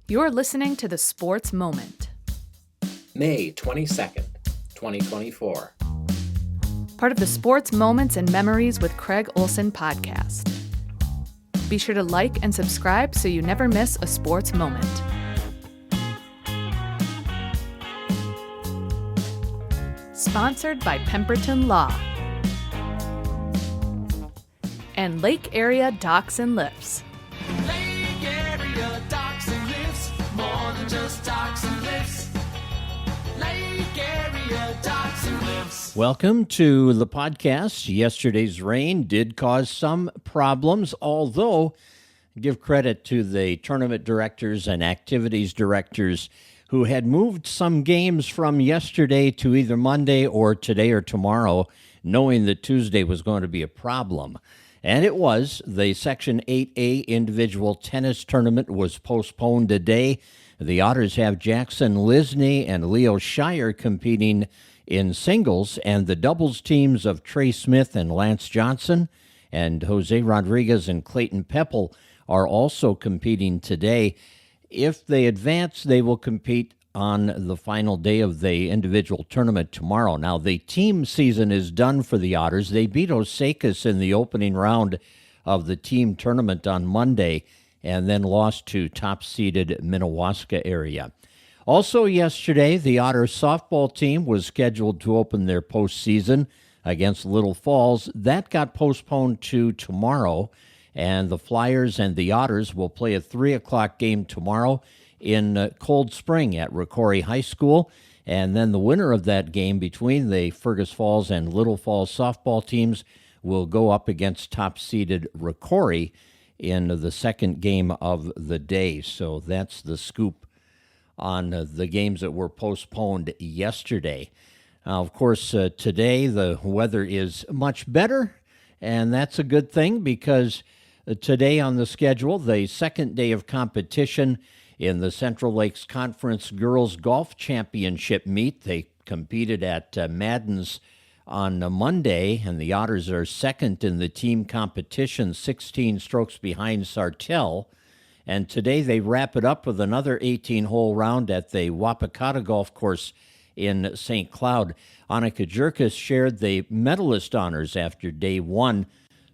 You're listening to The Sports Moment, May 22nd, 2024. part of the Sports Moments and Memories with Craig Olson podcast. Be sure to like and subscribe so you never miss a sports moment. Sponsored by Pemberton Law and Lake Area Docks and Lifts. Lake Area Docks and Lifts, more than just docks and lifts. Lake Area Docks and Lifts. Welcome to the podcast. Yesterday's rain did cause some problems, although give credit to the tournament directors and activities directors who had moved some games from yesterday to either Monday or today or tomorrow, knowing that Tuesday was going to be a problem. And it was. The Section 8A individual tennis tournament was postponed today. The Otters have Jackson Lisney and Leo Shire competing in singles, and the doubles teams of Trey Smith and Lance Johnson and Jose Rodriguez and Clayton Peppel are also competing today. If they advance, they will compete on the final day of the individual tournament tomorrow. Now, the team season is done for the Otters. They beat Osakis in the opening round of the team tournament on Monday and then lost to top-seeded Minnewaska area. Also yesterday, the Otters softball team was scheduled to open their postseason against Little Falls. That got postponed to tomorrow, and the Flyers and the Otters will play a 3 o'clock game tomorrow in Cold Spring at Rocori High School. And then the winner of that game between the Fergus Falls and Little Falls softball teams will go up against top-seeded Rocori in the second game of the day. So that's the scoop on the games that were postponed yesterday. Now, of course, today the weather is much better, and that's a good thing because today on the schedule, the second day of competition in the Central Lakes Conference Girls Golf Championship meet. They competed at Madden's on Monday, and the Otters are second in the team competition, 16 strokes behind Sartell. And today they wrap it up with another 18-hole round at the Wapakata Golf Course in St. Cloud. Annika Jerkis shared the medalist honors after day one,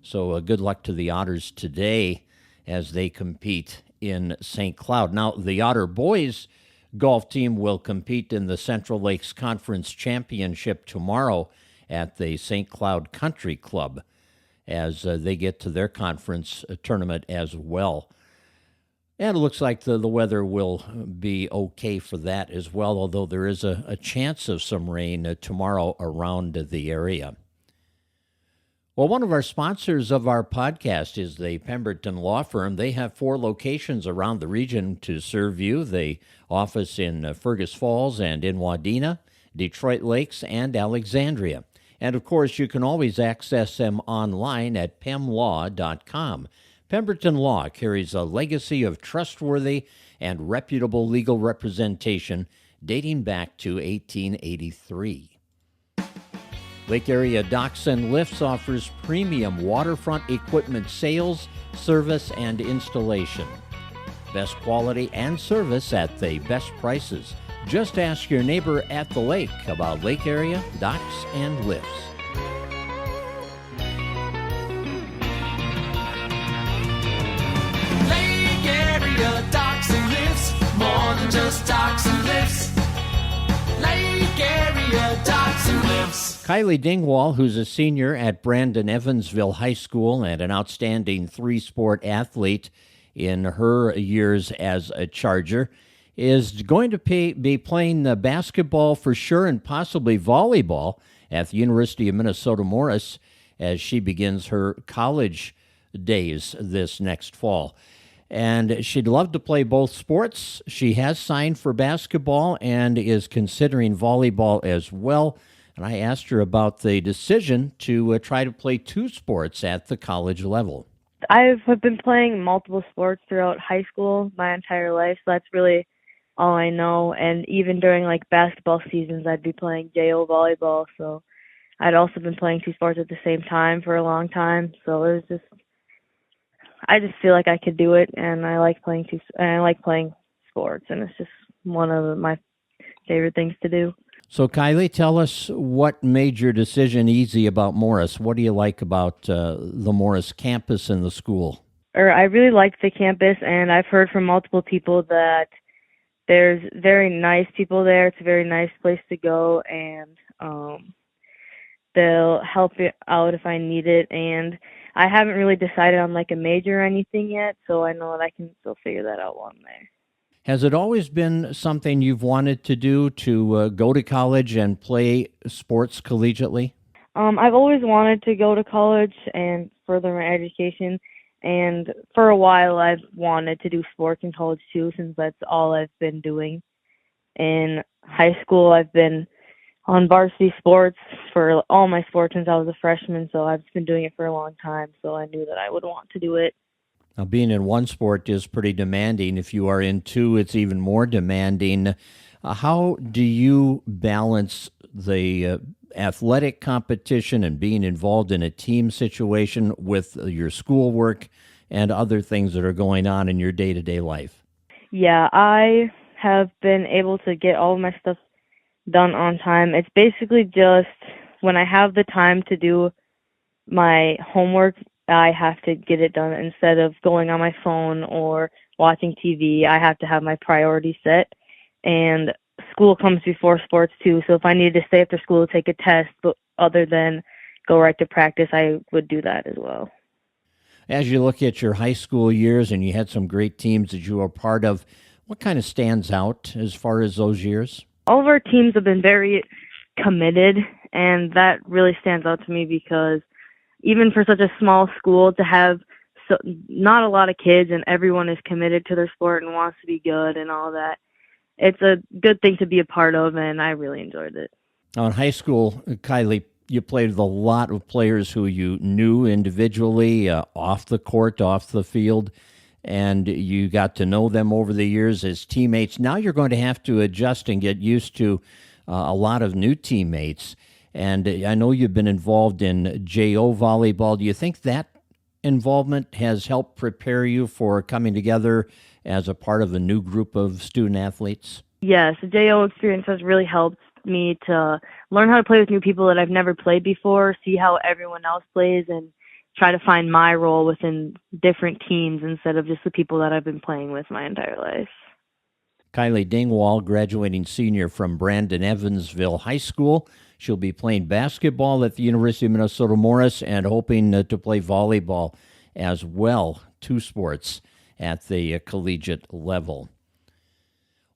so good luck to the Otters today as they compete in St. Cloud. Now, the Otter boys golf team will compete in the Central Lakes Conference Championship tomorrow at the St. Cloud Country Club as they get to their conference tournament as well. And it looks like the weather will be okay for that as well, although there is a chance of some rain tomorrow around the area. Well, one of our sponsors of our podcast is the Pemberton Law Firm. They have 4 locations around the region to serve you. The office in Fergus Falls and in Wadena, Detroit Lakes, and Alexandria. And, of course, you can always access them online at pemlaw.com. Pemberton Law carries a legacy of trustworthy and reputable legal representation dating back to 1883. Lake Area Docks and Lifts offers premium waterfront equipment sales, service, and installation. Best quality and service at the best prices. Just ask your neighbor at the lake about Lake Area Docks and Lifts. Lake Area Docks and Lifts, more than just docks and lifts. Lake Area Docks and Lifts. Kylee Dingwall, who's a senior at Brandon-Evansville High School and an outstanding 3-sport athlete in her years as a Charger, is going to be playing basketball for sure and possibly volleyball at the University of Minnesota Morris as she begins her college days this next fall. And she'd love to play both sports. She has signed for basketball and is considering volleyball as well. And I asked her about the decision to try to play 2 sports at the college level. I've been playing multiple sports throughout high school my entire life, so that's really all I know. And even during like basketball seasons, I'd be playing JO volleyball. So I'd also been playing 2 sports at the same time for a long time. So it was just, I just feel like I could do it, and I like playing sports, and it's just one of my favorite things to do. So, Kylee, tell us what made your decision easy about Morris. What do you like about the Morris campus and the school? I really like the campus, and I've heard from multiple people that there's very nice people there. It's a very nice place to go, and they'll help you out if I need it. And I haven't really decided on like a major or anything yet, so I know that I can still figure that out while I'm there. Has it always been something you've wanted to do, to go to college and play sports collegiately? I've always wanted to go to college and further my education, and for a while I've wanted to do sports in college too, since that's all I've been doing. In high school, I've been on varsity sports for all my sports since I was a freshman, so I've been doing it for a long time, so I knew that I would want to do it. Now, being in one sport is pretty demanding. If you are in two, it's even more demanding. How do you balance the athletic competition and being involved in a team situation with your schoolwork and other things that are going on in your day-to-day life? Yeah, I have been able to get all of my stuff done on time. It's basically just when I have the time to do my homework, I have to get it done instead of going on my phone or watching TV. I have to have my priorities set, and school comes before sports too. So if I needed to stay after school to take a test, but other than go right to practice, I would do that as well. As you look at your high school years, and you had some great teams that you were part of, what kind of stands out as far as those years? All of our teams have been very committed, and that really stands out to me because even for such a small school to have not a lot of kids and everyone is committed to their sport and wants to be good and all that, it's a good thing to be a part of, and I really enjoyed it. Now, in high school, Kylee, you played with a lot of players who you knew individually, off the court, off the field, and you got to know them over the years as teammates. Now you're going to have to adjust and get used to a lot of new teammates. And I know you've been involved in JO volleyball. Do you think that involvement has helped prepare you for coming together as a part of a new group of student athletes? Yes, the JO experience has really helped me to learn how to play with new people that I've never played before, see how everyone else plays, and try to find my role within different teams instead of just the people that I've been playing with my entire life. Kylee Dingwall, graduating senior from Brandon-Evansville High School. She'll be playing basketball at the University of Minnesota Morris and hoping to play volleyball as well, two sports at the collegiate level.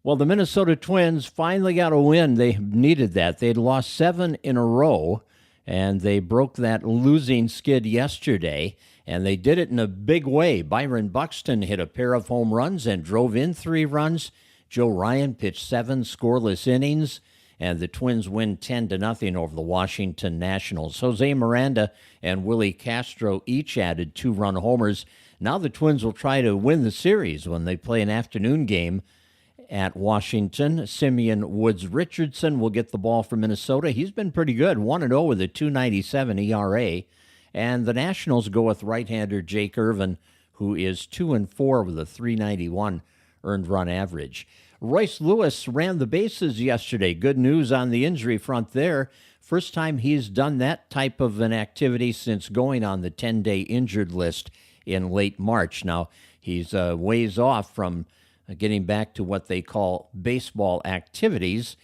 Well, the Minnesota Twins finally got a win. They needed that. They'd lost 7 in a row, and they broke that losing skid yesterday, and they did it in a big way. Byron Buxton hit a pair of home runs and drove in 3 runs. Joe Ryan pitched 7 scoreless innings, and the Twins win 10-0 over the Washington Nationals. Jose Miranda and Willie Castro each added 2-run homers. Now the Twins will try to win the series when they play an afternoon game at Washington. Simeon Woods-Richardson will get the ball for Minnesota. He's been pretty good, 1-0 with a 2.97 ERA. And the Nationals go with right-hander Jake Irvin, who is 2-4 with a 3.91 earned run average. Royce Lewis ran the bases yesterday. Good news on the injury front there. First time he's done that type of an activity since going on the 10-day injured list in late March. Now, he's ways off from getting back to what they call baseball activities,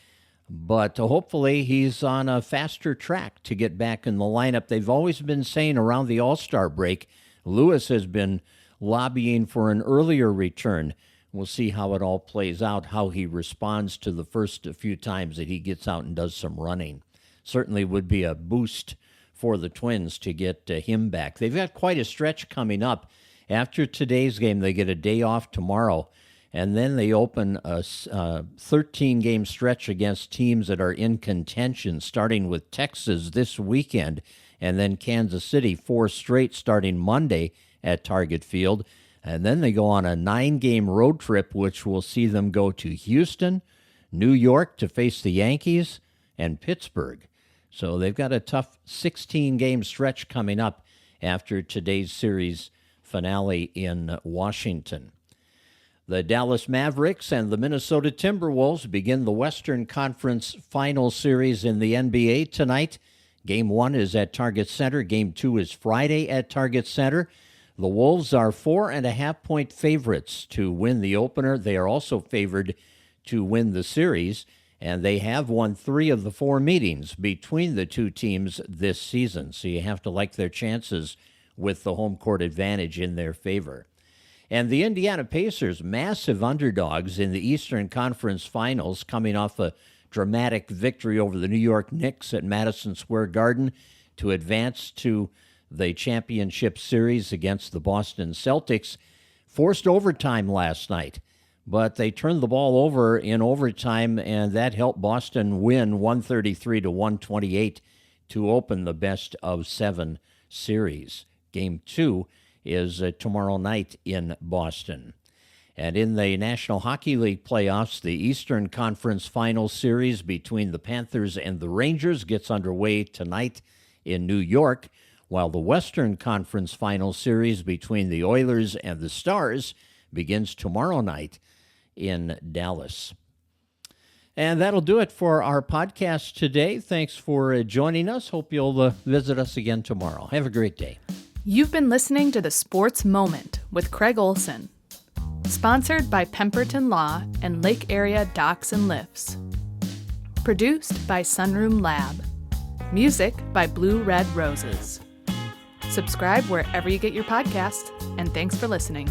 but hopefully he's on a faster track to get back in the lineup. They've always been saying around the All-Star break, Lewis has been lobbying for an earlier return. We'll see how it all plays out, how he responds to the first few times that he gets out and does some running. Certainly would be a boost for the Twins to get him back. They've got quite a stretch coming up. After today's game, they get a day off tomorrow, and then they open a 13-game stretch against teams that are in contention, starting with Texas this weekend, and then Kansas City 4 straight starting Monday at Target Field. And then they go on a 9-game road trip, which will see them go to Houston, New York to face the Yankees, and Pittsburgh. So they've got a tough 16-game stretch coming up after today's series finale in Washington. The Dallas Mavericks and the Minnesota Timberwolves begin the Western Conference Final Series in the NBA tonight. Game 1 is at Target Center. Game 2 is Friday at Target Center. The Wolves are 4.5-point favorites to win the opener. They are also favored to win the series, and they have won 3 of the 4 meetings between the two teams this season. So you have to like their chances with the home court advantage in their favor. And the Indiana Pacers, massive underdogs in the Eastern Conference Finals, coming off a dramatic victory over the New York Knicks at Madison Square Garden to advance to the championship series against the Boston Celtics, forced overtime last night. But they turned the ball over in overtime, and that helped Boston win 133-128 to open the best-of-7 series. Game 2 is tomorrow night in Boston. And in the National Hockey League playoffs, the Eastern Conference Final Series between the Panthers and the Rangers gets underway tonight in New York, while the Western Conference Final Series between the Oilers and the Stars begins tomorrow night in Dallas. And that'll do it for our podcast today. Thanks for joining us. Hope you'll visit us again tomorrow. Have a great day. You've been listening to The Sports Moment with Craig Olson. Sponsored by Pemberton Law and Lake Area Docks and Lifts. Produced by Sunroom Lab. Music by Blue Red Roses. Subscribe wherever you get your podcasts, and thanks for listening.